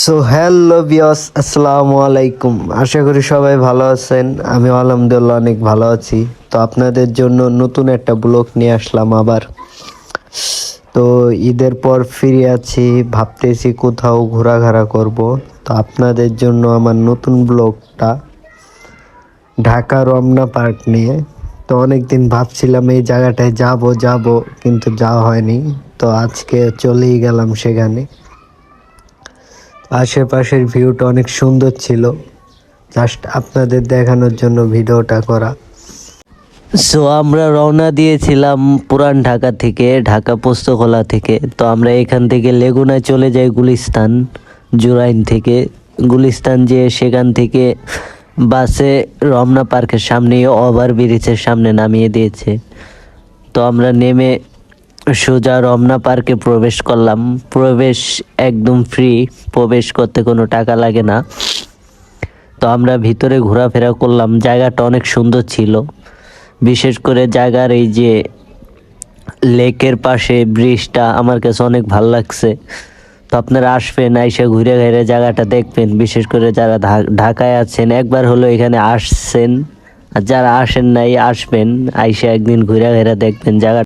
So hello বিয়স, আসসালামু আলাইকুম। আশা করি সবাই ভালো আছেন। আমি আলহামদুলিল্লাহ অনেক ভালো আছি। তো আপনাদের জন্য নতুন একটা ব্লগ নিয়ে আসলাম আবার। তো ঈদের পর ফিরে আছি, ভাবতেছি কোথাও ঘোরাঘাড়া করব। তো আপনাদের জন্য আমার নতুন ব্লগটা ঢাকা রমনা পার্ক নিয়ে। তো অনেকদিন ভাবছিলাম এই জায়গাটায় যাব কিন্তু যাওয়া হয়নি। তো আজকে চলেই গেলাম সেখানে। আশেপাশের ভিউটা অনেক সুন্দর ছিল, জাস্ট আপনাদের দেখানোর জন্য ভিডিওটা করা। সো আমরা রওনা দিয়েছিলাম পুরান ঢাকা থেকে, ঢাকা পোস্তগোলা থেকে। তো আমরা এখান থেকে লেগুনায় চলে যাই গুলিস্তান, জুরাইন থেকে গুলিস্তান, যেয়ে সেখান থেকে বাসে রমনা পার্কের সামনে ওভার ব্রিজের সামনে নামিয়ে দিয়েছে। তো আমরা নেমে সোজা রমনা পার্কে প্রবেশ করলাম। প্রবেশ একদম ফ্রি, প্রবেশ করতে কোনো টাকা লাগে না। তো আমরা ভিতরে ঘোরাফেরা করলাম, জায়গাটা অনেক সুন্দর ছিল। বিশেষ করে জায়গার এই যে লেকের পাশে ব্রিজটা আমার কাছে অনেক ভালো লাগছে। তো আপনারা আসবেন, আইসা ঘুরে ঘুরে জায়গাটা দেখবেন। বিশেষ করে যারা ঢাকায় আছেন একবার হলো এখানে আসছেন, আর যারা আসেন নাই আসবেন, আইসা একদিন ঘুরে ঘুরে দেখবেন জায়গা।